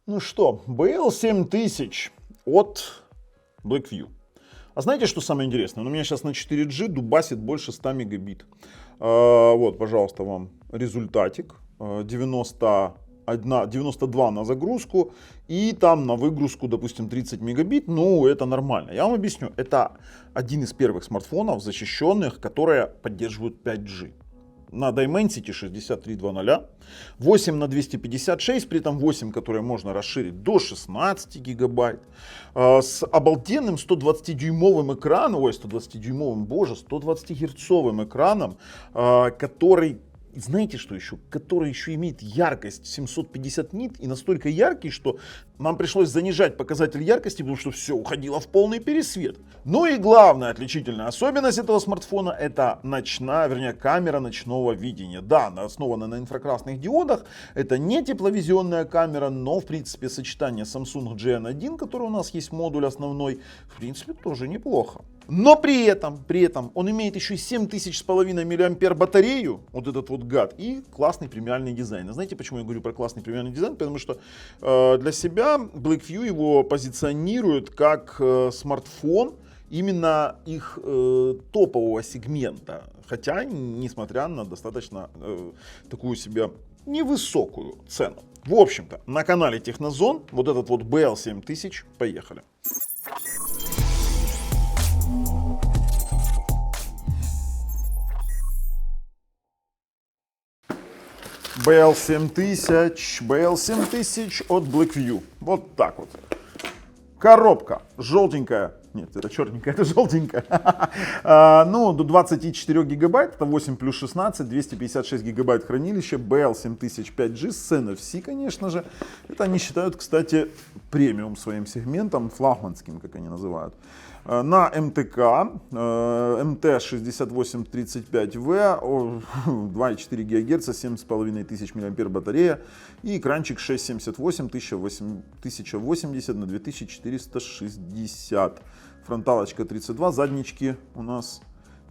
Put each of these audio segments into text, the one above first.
Ну что, BL7000 от Blackview. А знаете, что самое интересное? Он у меня сейчас на 4G дубасит больше 100 мегабит. Вот, пожалуйста, вам результатик. 92 на загрузку и там на выгрузку, допустим, 30 мегабит. Ну, это нормально. Я вам объясню. Это один из первых смартфонов, защищенных, которые поддерживают 5G. На Dimensity 6300, 8 на 256, при этом 8, которые можно расширить до 16 гигабайт, с обалденным 120-дюймовым экраном, 120-дюймовым, боже, 120-герцовым экраном, который, знаете что еще, который еще имеет яркость 750 нит и настолько яркий, что нам пришлось занижать показатель яркости, потому что все уходило в полный пересвет. Ну и главная отличительная особенность этого смартфона — это камера ночного видения. Да, она основана на инфракрасных диодах, это не тепловизионная камера, но в принципе сочетание Samsung GN1, который у нас есть модуль основной, в принципе тоже неплохо. Но при этом он имеет еще 7500 мАh батарею, вот этот вот гад, и классный премиальный дизайн. А знаете, почему я говорю про классный премиальный дизайн? Потому что для себя Blackview его позиционирует как смартфон именно их топового сегмента. Хотя, несмотря на достаточно такую себе невысокую цену. В общем-то, на канале Технозон вот этот вот BL7000, поехали. BL7000 от Blackview. Вот так вот. Коробка желтенькая. Нет, это черненькая, это желтенькая. Ну, до 24 гигабайт, это 8 плюс 16, 256 гигабайт хранилища, BL7000 5G с NFC, конечно же. Это они считают, кстати, премиум своим сегментом, флагманским, как они называют. На МТК, МТ6835В, 2,4 ГГц, 7500 мАh батарея и экранчик 678 1080 на 2460. Фронталочка 32, заднички у нас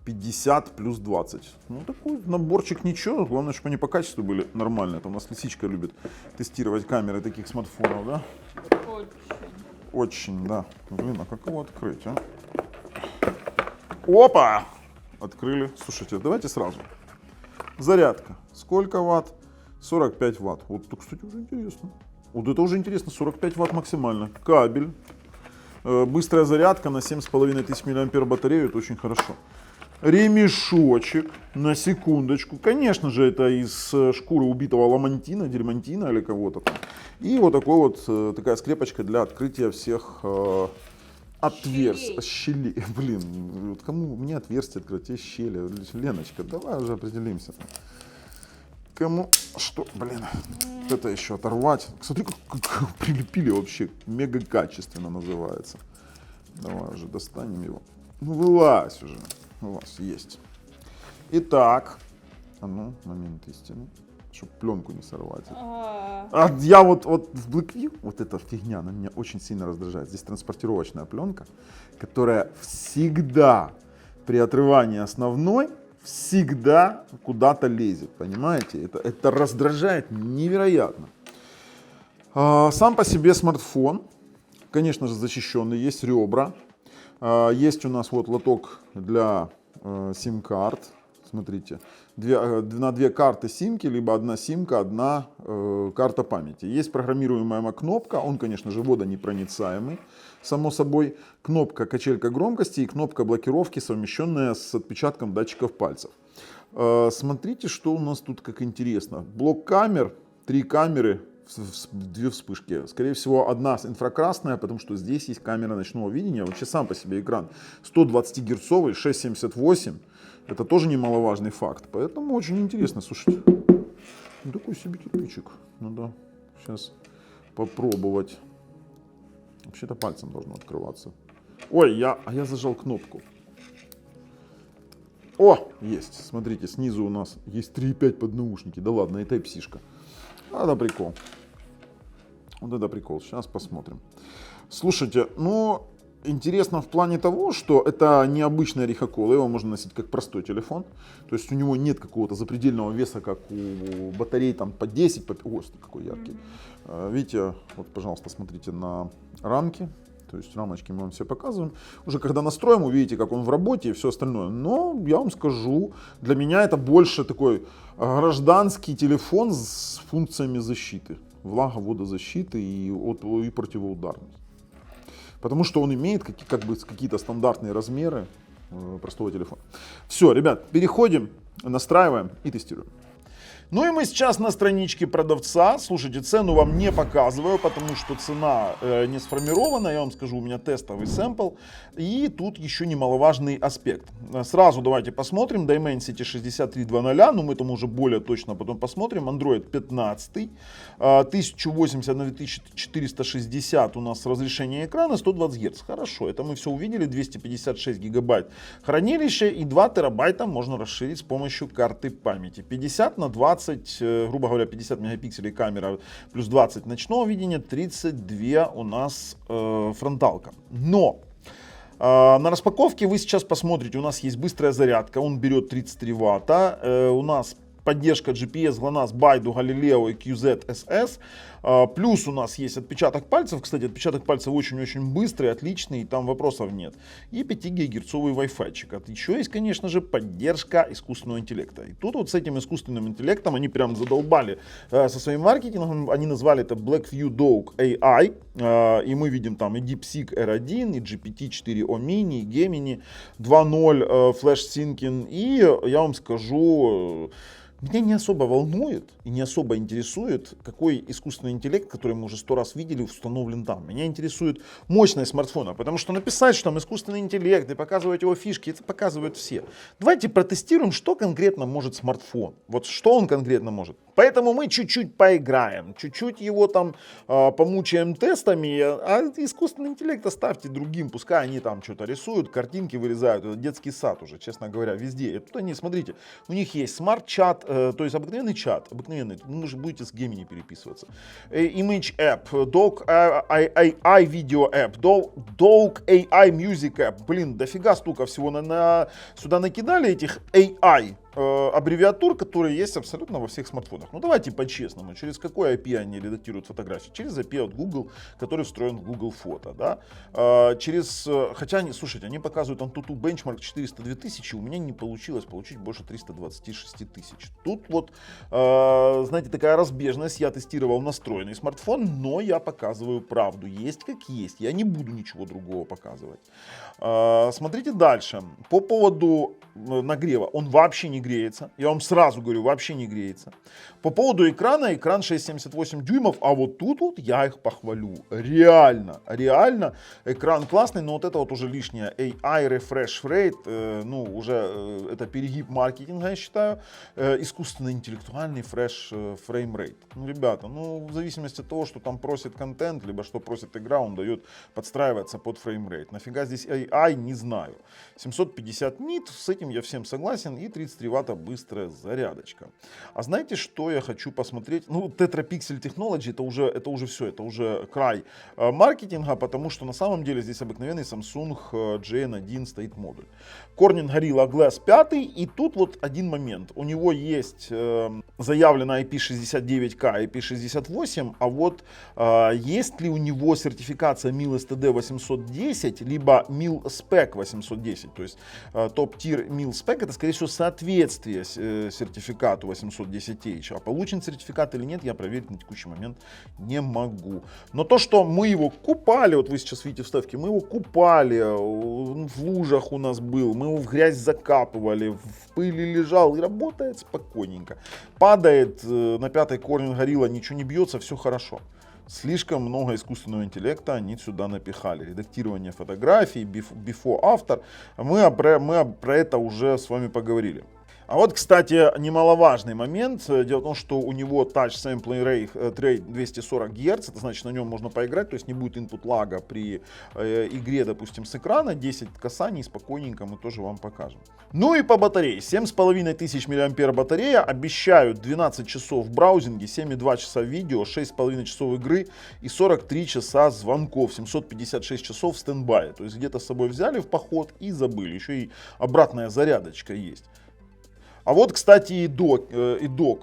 50 плюс 20. Ну, такой наборчик ничего, главное, чтобы они по качеству были нормальные. Это у нас Лисичка любит тестировать камеры таких смартфонов, да? Очень, да. Блин, а как его открыть, а? Опа! Открыли. Слушайте, давайте сразу. Зарядка. Сколько ватт? 45 ватт. Вот, кстати, уже интересно. Вот это уже интересно. 45 ватт максимально. Кабель. Быстрая зарядка на 7500 мАh батарею. Это очень хорошо. Ремешочек. На секундочку. Конечно же, это из шкуры убитого ламантина, дермантина или кого-то там. И вот такой вот, такая скрепочка для открытия всех щелей. Блин, вот кому мне отверстие открыть, те щели. Леночка, давай уже определимся. Кому что, блин, это еще оторвать. Смотри, как прилепили вообще, мега качественно называется. Давай уже достанем его. Ну, вылазь уже. У вас есть. Итак, а ну, момент истины. Чтобы пленку не сорвать. Я вот в Blackview, вот эта фигня, она меня очень сильно раздражает. Здесь транспортировочная пленка, которая всегда при отрывании основной всегда куда-то лезет, понимаете? Это раздражает невероятно. Сам по себе смартфон, конечно же, защищенный, есть ребра, есть у нас вот лоток для сим-карт. Смотрите, на две карты симки, либо одна симка, одна карта памяти. Есть программируемая кнопка, он, конечно же, водонепроницаемый, само собой. Кнопка качелька громкости и кнопка блокировки, совмещенная с отпечатком датчиков пальцев. Смотрите, что у нас тут как интересно. Блок камер, 3 камеры, 2 вспышки. Скорее всего, одна инфракрасная, потому что здесь есть камера ночного видения. Вообще сам по себе экран 120-герцовый, 678. Это тоже немаловажный факт. Поэтому очень интересно. Слушайте, ну, такой себе кирпичик. Надо сейчас попробовать. Вообще-то пальцем должно открываться. Ой, я зажал кнопку. О, есть. Смотрите, снизу у нас есть 3,5 поднаушники. Да ладно, это Type-C-шка. Это прикол. Вот это прикол. Сейчас посмотрим. Слушайте, ну, интересно в плане того, что это необычный орехокол, его можно носить как простой телефон, то есть у него нет какого-то запредельного веса, как у батарей там по 10, по... Ой, какой яркий. Видите, вот, пожалуйста, смотрите на рамки, то есть рамочки мы вам все показываем. Уже когда настроим, увидите, как он в работе и все остальное. Но я вам скажу, для меня это больше такой гражданский телефон с функциями защиты, влага-водозащиты и противоударности. Потому что он имеет какие-то стандартные размеры простого телефона. Все, ребят, переходим, настраиваем и тестируем. Ну и мы сейчас на страничке продавца. Слушайте, цену вам не показываю, потому что цена не сформирована. Я вам скажу, у меня тестовый сэмпл. И тут еще немаловажный аспект. Сразу давайте посмотрим. Dimensity 6300, но мы там уже более точно потом посмотрим. Android 15, 1080 на 2460 у нас разрешение экрана, 120 Гц. Хорошо, это мы все увидели. 256 гигабайт хранилища и 2 терабайта можно расширить с помощью карты памяти. 50 на 20, грубо говоря, 50 мегапикселей камера плюс 20 ночного видения, 32 у нас фронталка. Но на распаковке вы сейчас посмотрите, у нас есть быстрая зарядка, он берет 33 ватта, у нас поддержка GPS, GLONASS, Baidu, Galileo и QZ-SS. Плюс у нас есть отпечаток пальцев. Кстати, отпечаток пальцев очень-очень быстрый, отличный, там вопросов нет. И 5 гигагерцовый Wi-Fi. Еще есть, конечно же, поддержка искусственного интеллекта. И тут вот с этим искусственным интеллектом они прям задолбали со своим маркетингом. Они назвали это Blackview Dog AI. И мы видим там и DeepSeek R1, и GPT-4o Mini, и Gemini 2.0 Flash Syncing. И я вам скажу... Меня не особо волнует и не особо интересует, какой искусственный интеллект, который мы уже 100 раз видели, установлен там. Меня интересует мощность смартфона, потому что написать, что там искусственный интеллект и показывать его фишки, это показывают все. Давайте протестируем, что конкретно может смартфон. Вот что он конкретно может. Поэтому мы чуть-чуть поиграем, чуть-чуть его там помучаем тестами, а искусственный интеллект оставьте другим, пускай они там что-то рисуют, картинки вырезают, это детский сад уже, честно говоря, везде. Тут они, смотрите, у них есть смарт-чат, то есть обыкновенный чат, обыкновенный, вы же будете с Gemini переписываться. Image App, Dog AI Video App, Dog AI Music App, блин, дофига столько всего сюда накидали этих AI. Аббревиатур, которые есть абсолютно во всех смартфонах. Ну давайте по-честному, через какой IP они редактируют фотографии? Через IP от Google, который встроен в Google Фото, да? Хотя они, слушайте, они показывают Antutu Benchmark 402 тысячи, у меня не получилось получить больше 326 тысяч. Тут вот, знаете, такая разбежность, я тестировал настроенный смартфон, но я показываю правду, есть как есть, я не буду ничего другого показывать. Смотрите дальше, по поводу нагрева, он вообще не греется. Я вам сразу говорю, вообще не греется. По поводу экрана, экран 6,78 дюймов, а вот тут вот я их похвалю. Реально экран классный, но вот это вот уже лишнее. AI Refresh Rate, ну уже это перегиб маркетинга, я считаю. Искусственно-интеллектуальный Frame Rate. Ну, ребята, ну в зависимости от того, что там просит контент, либо что просит игра, он дает подстраиваться под Frame Rate. Нафига здесь AI, не знаю. 750 нит, с этим я всем согласен, и 33 ватта быстрая зарядочка. А знаете, что я хочу посмотреть? Ну, Tetrapixel Technology, это уже все, это уже край маркетинга, потому что на самом деле здесь обыкновенный Samsung JN1 стоит модуль. Corning Gorilla Glass 5, и тут вот один момент. У него есть заявлено IP69K, IP68, а вот есть ли у него сертификация MIL-STD 810, либо MIL-SPEC 810, то есть топ-тир MIL-SPEC, это скорее всего соответствие сертификату 810H, а получен сертификат или нет, я проверить на текущий момент не могу. Но то, что мы его купали, вот вы сейчас видите вставки, мы его купали, в лужах у нас был, мы его в грязь закапывали, в пыли лежал и работает спокойненько. Падает на 5-й Corning Gorilla, ничего не бьется, все хорошо. Слишком много искусственного интеллекта они сюда напихали. Редактирование фотографий, before, after. Мы про это уже с вами поговорили. А вот, кстати, немаловажный момент. Дело в том, что у него Touch Sampling Rate 240 Гц. Это значит, на нем можно поиграть. То есть не будет input лага при игре, допустим, с экрана. 10 касаний спокойненько мы тоже вам покажем. Ну и по батарее. 7500 мАh батарея. Обещают 12 часов в браузинге, 7,2 часа видео, 6,5 часов игры и 43 часа звонков. 756 часов в стендбае. То есть где-то с собой взяли в поход и забыли. Еще и обратная зарядочка есть. А вот, кстати, и док.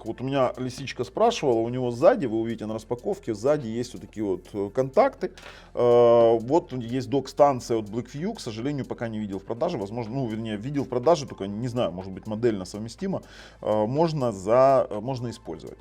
Вот у меня лисичка спрашивала, у него сзади, вы увидите на распаковке, сзади есть вот такие вот контакты. Вот есть док-станция от Blackview, к сожалению, пока не видел в продаже. Возможно, ну, вернее, видел в продаже, только не знаю, может быть, модельно совместима. Можно использовать.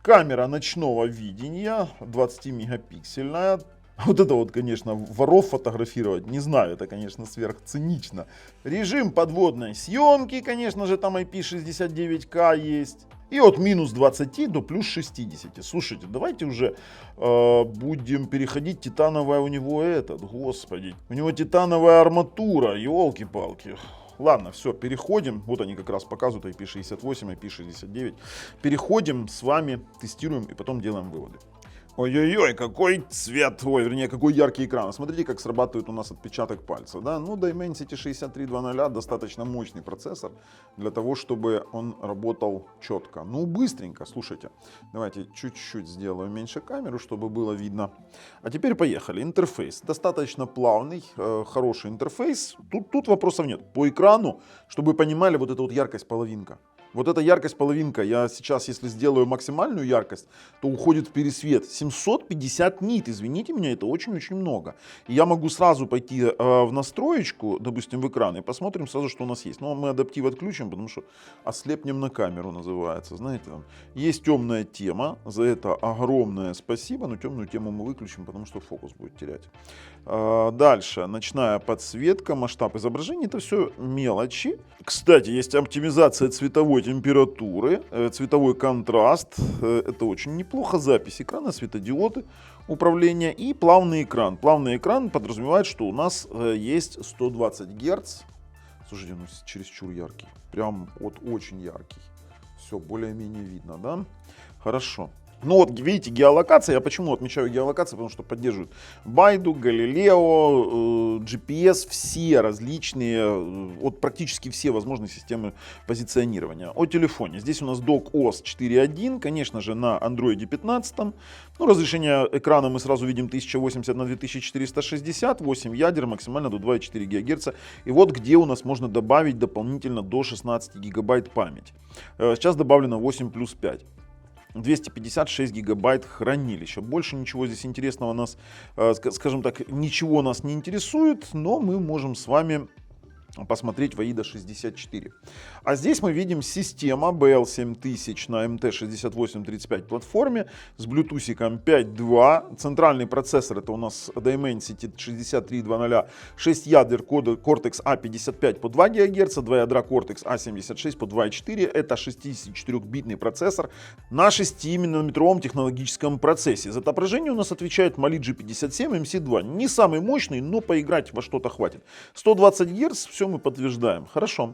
Камера ночного видения, 20-мегапиксельная. Вот это вот, конечно, воров фотографировать, не знаю, это, конечно, сверхцинично. Режим подводной съемки, конечно же, там IP69K есть. И от минус 20 до плюс 60. Слушайте, давайте уже будем переходить. Титановая у него господи. У него титановая арматура, елки-палки. Ладно, все, переходим. Вот они как раз показывают IP68, IP69. Переходим с вами, тестируем и потом делаем выводы. Ой-ой-ой, какой цвет, вернее, какой яркий экран. Смотрите, как срабатывает у нас отпечаток пальца. Да? Ну, Dimensity 6300 достаточно мощный процессор для того, чтобы он работал четко. Ну, быстренько, слушайте. Давайте чуть-чуть сделаю меньше камеру, чтобы было видно. А теперь поехали. Интерфейс. Достаточно плавный, хороший интерфейс. Тут вопросов нет. По экрану, чтобы вы понимали, вот эта вот яркость половинка. Вот эта яркость половинка, я сейчас, если сделаю максимальную яркость, то уходит в пересвет. 750 нит, извините меня, это очень-очень много. И я могу сразу пойти в настроечку, допустим, в экран, и посмотрим сразу, что у нас есть. Но мы адаптив отключим, потому что ослепнем на камеру называется. Знаете, там есть темная тема, за это огромное спасибо, но темную тему мы выключим, потому что фокус будет терять. Дальше, ночная подсветка, масштаб изображения, это все мелочи. Кстати, есть оптимизация цветовой температуры, цветовой контраст, это очень неплохо, запись экрана, светодиоды, управление и плавный экран. Плавный экран подразумевает, что у нас есть 120 Гц. Слушайте, ну чересчур яркий, прям вот очень яркий. Все, более-менее видно, да? Хорошо. Ну вот, видите, геолокация. Я почему отмечаю геолокацию? Потому что поддерживают Байду, Галилео, GPS, все различные, вот практически все возможные системы позиционирования. О телефоне. Здесь у нас DocOS 4.1, конечно же, на Android 15. Ну, разрешение экрана мы сразу видим 1080 на 2460, 8 ядер, максимально до 2,4 ГГц. И вот где у нас можно добавить дополнительно до 16 гигабайт память. Сейчас добавлено 8 плюс 5. 256 гигабайт хранилища. Больше ничего здесь интересного нас, скажем так, ничего нас не интересует, но мы можем с вами посмотреть в AIDA 64. А здесь мы видим система BL7000 на MT6835 платформе с Bluetooth 5.2. Центральный процессор это у нас Dimensity 6300, 6 ядер Cortex A55 по 2 ГГц, 2 ядра Cortex A76 по 2,4. Это 64-битный процессор на 6-нанометровом технологическом процессе. За отображение у нас отвечает Mali G57 MC2. Не самый мощный, но поиграть во что-то хватит. 120 Гц, все мы подтверждаем. Хорошо.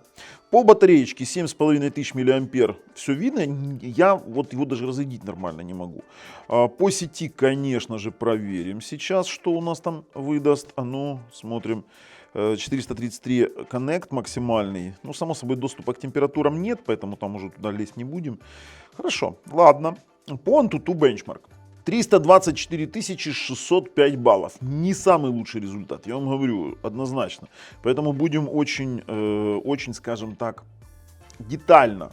По батареечке 7500 мАh все видно. Я вот его даже разрядить нормально не могу. По сети, конечно же, проверим сейчас, что у нас там выдаст. А ну, смотрим. 433 Connect максимальный. Ну, само собой, доступа к температурам нет, поэтому там уже туда лезть не будем. Хорошо. Ладно. По AnTuTu Benchmark. 324 605 баллов. Не самый лучший результат, я вам говорю, однозначно. Поэтому будем очень, скажем так, детально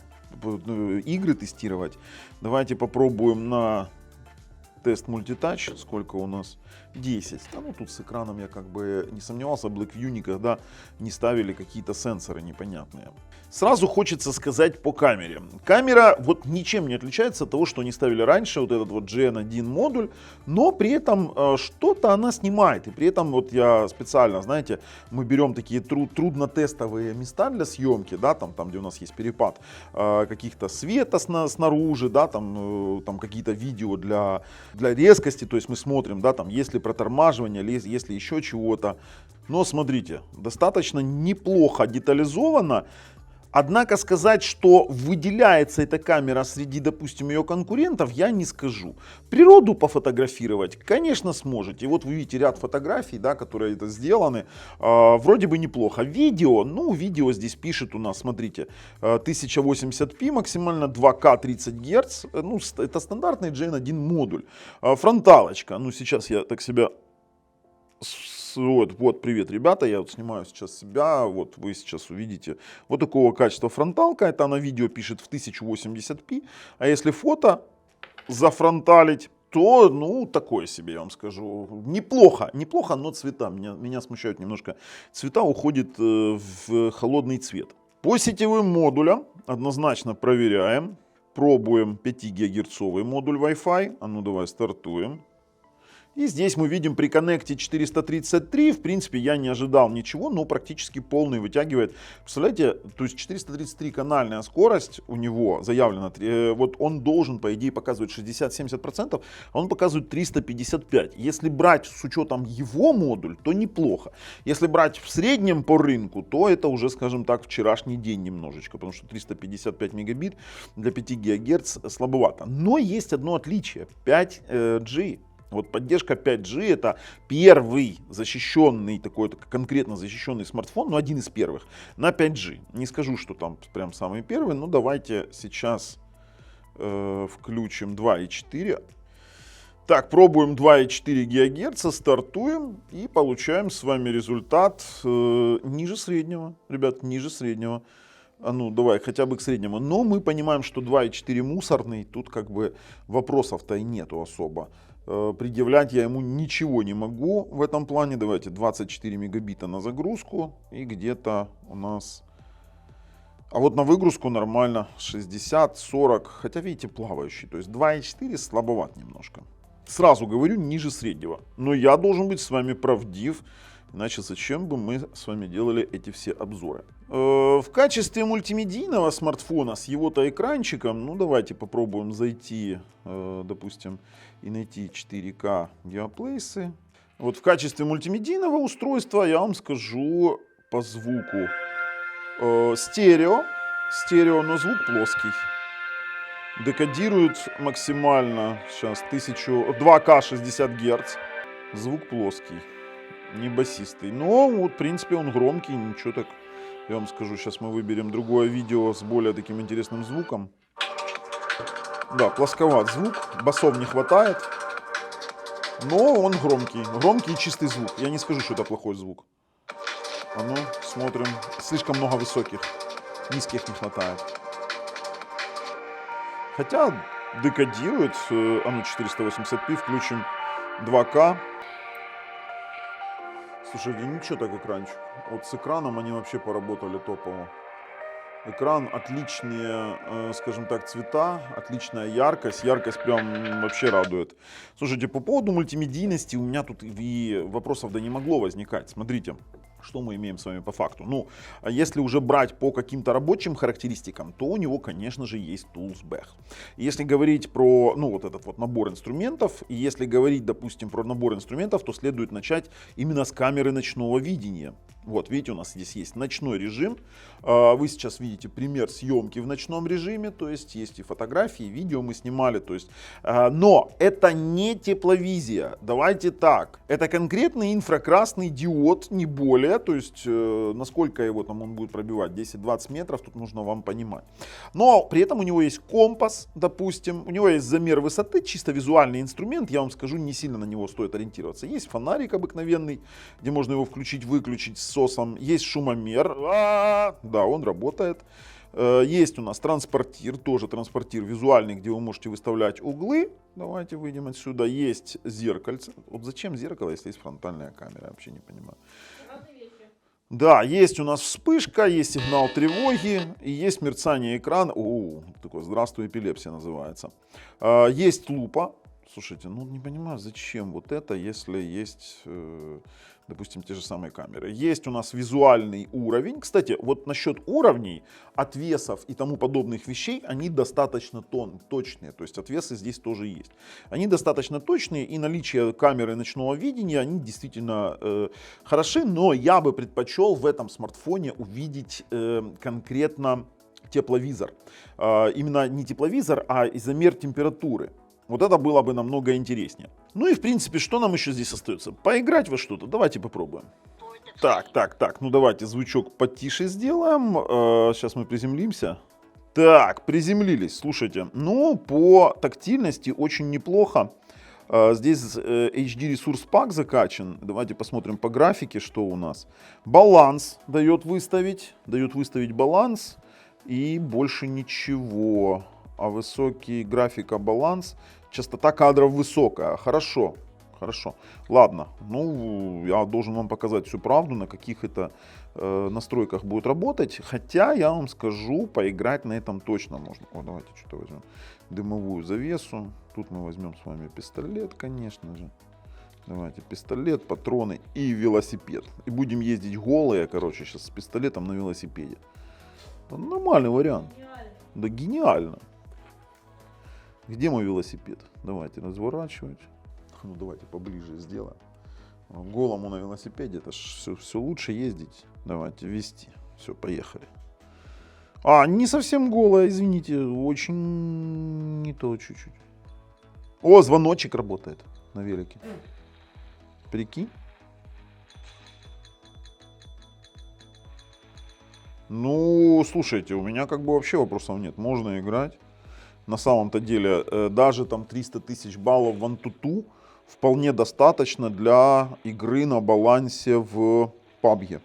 игры тестировать. Давайте попробуем на тест мультитач. Сколько у нас? 10. Да, ну тут с экраном я как бы не сомневался. Blackview никогда не ставили какие-то сенсоры непонятные. Сразу хочется сказать по камере. Камера вот ничем не отличается от того, что они ставили раньше, вот этот вот GN1 модуль, но при этом что-то она снимает. И при этом вот я специально, знаете, мы берем такие труднотестовые места для съемки, да, там где у нас есть перепад каких-то света снаружи, да, там какие-то видео для резкости, то есть мы смотрим, да, там есть ли протормаживание, есть ли еще чего-то. Но смотрите, достаточно неплохо детализовано. Однако сказать, что выделяется эта камера среди, допустим, ее конкурентов, я не скажу. Природу пофотографировать, конечно, сможете. Вот вы видите ряд фотографий, да, которые это сделаны. Вроде бы неплохо. Видео, ну, видео здесь пишет у нас, смотрите, 1080p максимально, 2К 30 Гц. Ну, это стандартный Gen 1 модуль. Фронталочка, ну, сейчас я так себя... Вот, привет, ребята, я вот снимаю сейчас себя, вот вы сейчас увидите вот такого качества фронталка, это она видео пишет в 1080p, а если фото зафронталить, то, ну, такое себе, я вам скажу, неплохо, но цвета, меня смущают немножко, цвета уходят в холодный цвет. По сетевым модулям однозначно проверяем, пробуем 5 ГГц модуль Wi-Fi, а ну давай стартуем. И здесь мы видим при коннекте 433, в принципе, я не ожидал ничего, но практически полный вытягивает. Представляете, то есть 433 канальная скорость у него заявлена, вот он должен, по идее, показывать 60-70%, а он показывает 355. Если брать с учетом его модуль, то неплохо. Если брать в среднем по рынку, то это уже, скажем так, вчерашний день немножечко, потому что 355 мегабит для 5 ГГц слабовато. Но есть одно отличие, 5G. Вот поддержка 5G это первый защищенный, такой конкретно защищенный смартфон, ну один из первых, на 5G. Не скажу, что там прям самый первый, но давайте сейчас включим 2,4. Так, пробуем 2,4 ГГц, стартуем и получаем с вами результат ниже среднего, ребят, ниже среднего. А ну, давай хотя бы к среднему. Но мы понимаем, что 2,4 мусорный, тут как бы вопросов-то и нету особо. Предъявлять я ему ничего не могу в этом плане. Давайте 24 мегабита на загрузку и где-то у нас... А вот на выгрузку нормально 60-40, хотя видите плавающий. То есть 2,4 слабоват немножко. Сразу говорю, ниже среднего. Но я должен быть с вами правдив. Иначе зачем бы мы с вами делали эти все обзоры? В качестве мультимедийного смартфона с его-то экранчиком, ну давайте попробуем зайти, допустим, и найти 4К Geoplace. Вот в качестве мультимедийного устройства я вам скажу по звуку стерео, но звук плоский. Декодирует максимально сейчас 2К 60 Гц, звук плоский. Не басистый, но вот в принципе он громкий, ничего так, я вам скажу, сейчас мы выберем другое видео с более таким интересным звуком. Да, плосковат звук, басов не хватает, но он громкий и чистый звук, я не скажу, что это плохой звук. А ну, смотрим, слишком много высоких, низких не хватает. Хотя декодирует, а ну 480p, включим 2К. Слушайте, ничего так экранчик. Вот с экраном они вообще поработали топово. Экран отличные, скажем так, цвета, отличная яркость. Яркость прям вообще радует. Слушайте, по поводу мультимедийности у меня тут и вопросов да не могло возникать. Смотрите. Что мы имеем с вами по факту? Ну, если уже брать по каким-то рабочим характеристикам, то у него, конечно же, есть Tools Bag. Если говорить про, ну, вот этот вот набор инструментов, и если говорить, допустим, про набор инструментов, то следует начать именно с камеры ночного видения. Вот, видите, у нас здесь есть ночной режим. Вы сейчас видите пример съемки в ночном режиме, то есть есть и фотографии, и видео мы снимали, то есть, но это не тепловизия, давайте так, это конкретный инфракрасный диод, не более, то есть насколько его там он будет пробивать, 10-20 метров, тут нужно вам понимать. Но при этом у него есть компас, допустим, у него есть замер высоты, чисто визуальный инструмент, я вам скажу, не сильно на него стоит ориентироваться. Есть фонарик обыкновенный, где можно его включить-выключить с сосом, есть шумомер, да, он работает. Есть у нас транспортир, тоже транспортир визуальный, где вы можете выставлять углы. Давайте выйдем отсюда. Есть зеркальце. Вот зачем зеркало, если есть фронтальная камера, я вообще не понимаю. Да, есть у нас вспышка, есть сигнал тревоги, и есть мерцание экрана. Такой «Здравствуй, эпилепсия» называется. Есть лупа. Слушайте, ну не понимаю, зачем вот это, если есть, допустим, те же самые камеры. Есть у нас визуальный уровень. Кстати, вот насчет уровней, отвесов и тому подобных вещей, они достаточно точные. То есть отвесы здесь тоже есть. Они достаточно точные, и наличие камеры ночного видения, они действительно хороши. Но я бы предпочел в этом смартфоне увидеть конкретно тепловизор. Именно не тепловизор, а изомер температуры. Вот это было бы намного интереснее. Ну и в принципе, что нам еще здесь остается? Поиграть во что-то? Давайте попробуем. Так, ну давайте звучок потише сделаем. Сейчас мы приземлимся. Так, приземлились, слушайте. Ну, по тактильности очень неплохо. Здесь HD ресурс пак закачан. Давайте посмотрим по графике, что у нас. Баланс дает выставить баланс. И больше ничего. А высокий графика баланс. Частота кадров высокая. Хорошо. Ладно. Ну, я должен вам показать всю правду, на каких это настройках будет работать. Хотя, я вам скажу, поиграть на этом точно можно. О, давайте что-то возьмем. Дымовую завесу. Тут мы возьмем с вами пистолет, конечно же. Давайте пистолет, патроны и велосипед. И будем ездить голые, короче, сейчас с пистолетом на велосипеде. Нормальный вариант. Гениально. Да гениально. Где мой велосипед? Давайте разворачивать. Ну давайте поближе сделаем. Голому на велосипеде это все лучше ездить. Давайте вести. Все, поехали. Не совсем голая, извините. Очень не то чуть-чуть. О, звоночек работает на велике. Прикинь. Ну, слушайте, у меня как бы вообще вопросов нет. Можно играть. На самом-то деле, даже там 300 тысяч баллов в Antutu вполне достаточно для игры на балансе в PUBG.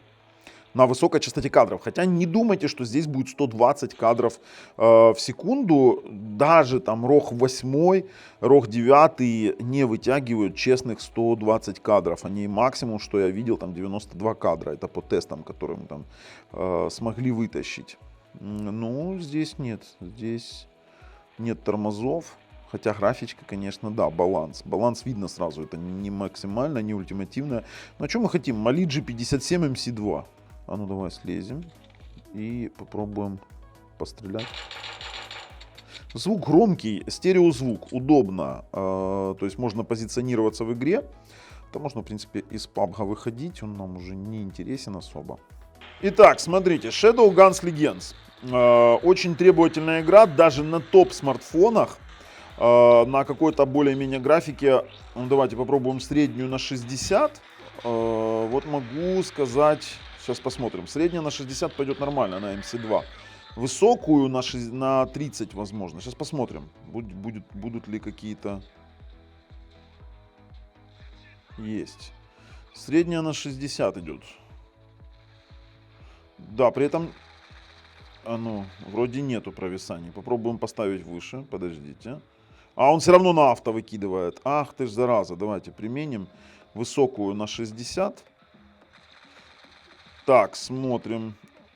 На высокой частоте кадров. Хотя не думайте, что здесь будет 120 кадров в секунду. Даже там ROG 8, ROG 9 не вытягивают честных 120 кадров. Они максимум, что я видел, там 92 кадра. Это по тестам, которые мы там смогли вытащить. Ну, здесь нет. Здесь нет тормозов. Хотя графичка, конечно, да, баланс. Баланс видно сразу. Это не максимально, не ультимативно. Но что мы хотим? Mali G57 MC2. А ну давай слезем и попробуем пострелять. Звук громкий, стереозвук, удобно. То есть можно позиционироваться в игре. То можно, в принципе, из PUBG выходить. Он нам уже не интересен особо. Итак, смотрите, Shadow Guns Legends. Очень требовательная игра, даже на топ смартфонах. На какой-то более-менее графике. Ну, давайте попробуем среднюю на 60. Вот могу сказать... Сейчас посмотрим. Средняя на 60 пойдет нормально, на MC2. Высокую на 30 возможно. Сейчас посмотрим, будут ли какие-то... Есть. Средняя на 60 идет. Да, при этом... вроде нету провисаний. Попробуем поставить выше. Подождите. А он все равно на авто выкидывает. Ах ты ж зараза. Давайте применим высокую на 60. Так, смотрим.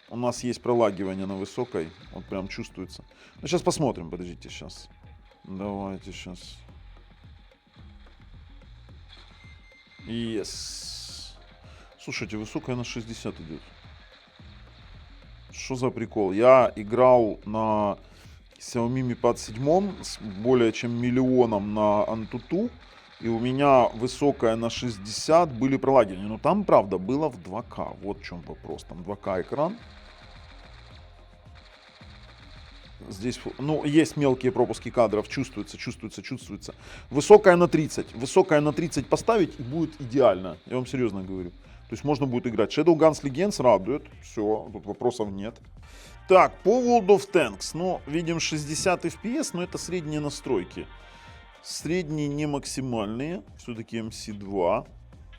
У нас есть пролагивание на высокой. Вот прям чувствуется. Ну, сейчас посмотрим. Подождите, сейчас. Давайте сейчас. Yes. Слушайте, высокая на 60 идет. Что за прикол? Я играл на Xiaomi Mi Pad 7 с более чем миллионом на Antutu. И у меня высокая на 60 были пролагивания. Но там, правда, было в 2К. Вот в чем вопрос. Там 2К экран. Здесь, есть мелкие пропуски кадров. Чувствуется. Высокая на 30. Высокая на 30 поставить и будет идеально. Я вам серьезно говорю. То есть можно будет играть. Shadow Guns Legends радует. Все, тут вопросов нет. Так, по World of Tanks. Видим 60 FPS, но это средние настройки. Средние не максимальные. Все-таки MC2.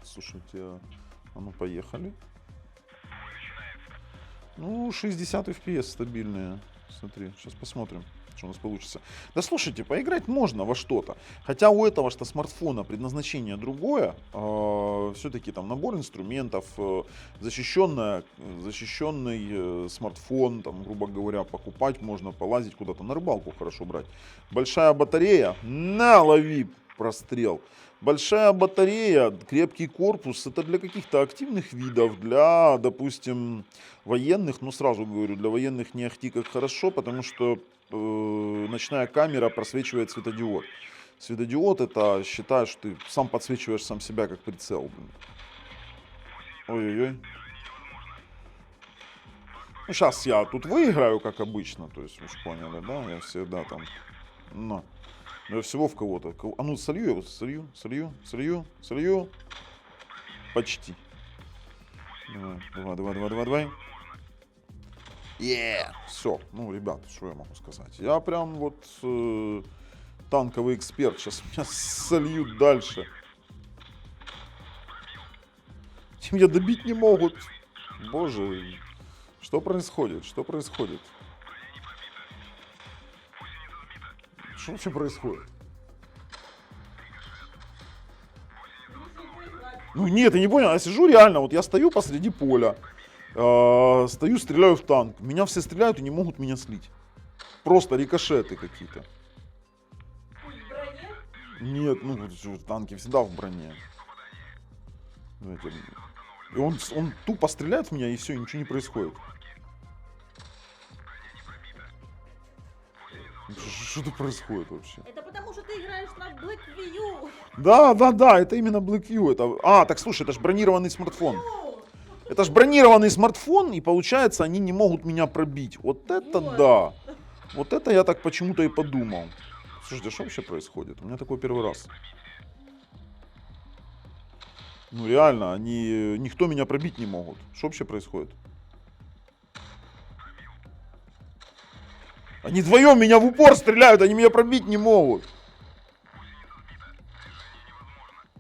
Слушайте, поехали. 60 FPS стабильные. Смотри, сейчас посмотрим, что у нас получится. Да слушайте, поиграть можно во что-то. Хотя у этого что смартфона предназначение другое. Все-таки там набор инструментов, защищенный смартфон, там, грубо говоря, покупать можно, полазить куда-то, на рыбалку хорошо брать. Большая батарея, на, лови прострел. Большая батарея, крепкий корпус, это для каких-то активных видов, для, допустим, военных, ну сразу говорю, для военных не ахти как хорошо, потому что ночная камера просвечивает светодиод. Светодиод это, считаю, что ты сам подсвечиваешь сам себя как прицел. Ой-ой-ой. Ну, сейчас я тут выиграю, как обычно, то есть, вы же поняли, да, я всегда там, но я всего в кого-то. А ну, солью его, солью. Почти. Давай. Все, ну, ребят, что я могу сказать? Я прям вот танковый эксперт, сейчас меня сольют дальше. Меня добить не могут. Боже, что происходит? Что происходит? Что вообще происходит? Ну нет, я не понял, я сижу реально, вот я стою посреди поля, стою, стреляю в танк, меня все стреляют и не могут меня слить. Просто рикошеты какие-то. Нет, ну танки всегда в броне. И он тупо стреляет в меня и все, и ничего не происходит. Что происходит вообще? Это потому, что ты играешь на Blackview. Да, это именно Blackview. Так слушай, это же бронированный смартфон. Это же бронированный смартфон, и получается, они не могут меня пробить. Вот это да. Вот это я так почему-то и подумал. Слушайте, что вообще происходит? У меня такой первый раз. Ну реально, никто меня пробить не могут. Что вообще происходит? Они вдвоем меня в упор стреляют, они меня пробить не могут.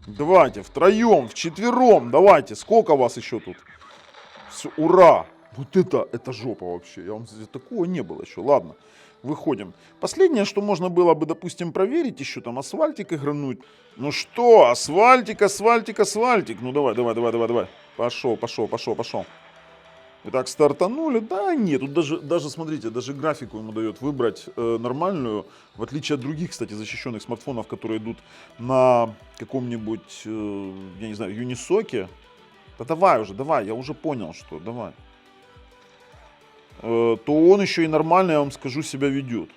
Давайте, втроем, вчетвером, давайте. Сколько вас еще тут? Все, ура! Вот это жопа вообще. Такого не было еще. Ладно, выходим. Последнее, что можно было бы, допустим, проверить, еще там асфальтик игрануть. Ну что, асфальтик. Ну давай. Пошел. Итак, стартанули. Да, нет, тут даже смотрите, даже графику ему дает выбрать нормальную. В отличие от других, кстати, защищенных смартфонов, которые идут на каком-нибудь, я не знаю, юнисоке. Да давай, я уже понял, что давай. То он еще и нормально, я вам скажу, себя ведет.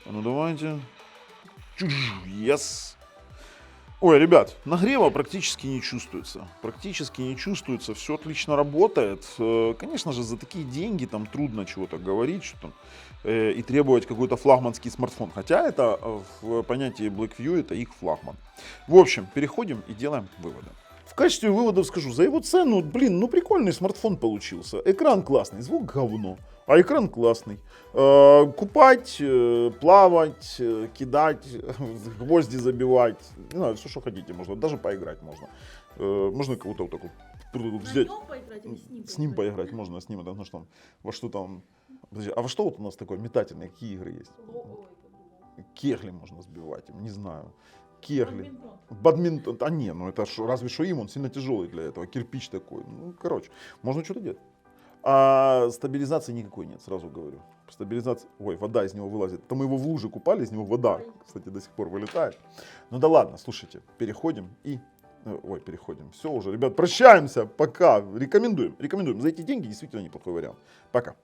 А ну давайте. Yes. Ой, ребят, нагрева практически не чувствуется. Все отлично работает. Конечно же, за такие деньги там трудно чего-то говорить, что там, и требовать какой-то флагманский смартфон. Хотя это в понятии Blackview это их флагман. В общем, переходим и делаем выводы. В качестве выводов скажу, за его цену, ну прикольный смартфон получился. Экран классный, звук говно, а экран классный. Купать, плавать, кидать, гвозди забивать, не знаю, все, что хотите, можно, даже поиграть можно. Можно кого-то вот так вот взять. С ним поиграть можно, с ним, это ну, что, во что там, подожди, а во что вот у нас такое метательное, какие игры есть? Кегли можно сбивать, не знаю. Кегли. Бадминтон. А не, ну это разве что им, он сильно тяжелый для этого. Кирпич такой. Ну, короче, можно что-то делать. А стабилизации никакой нет, сразу говорю. Стабилизация. Ой, вода из него вылазит. Это мы его в луже купали, из него вода, кстати, до сих пор вылетает. Ну да ладно, слушайте, переходим. Все уже, ребят, прощаемся. Пока. Рекомендуем. За эти деньги действительно неплохой вариант. Пока.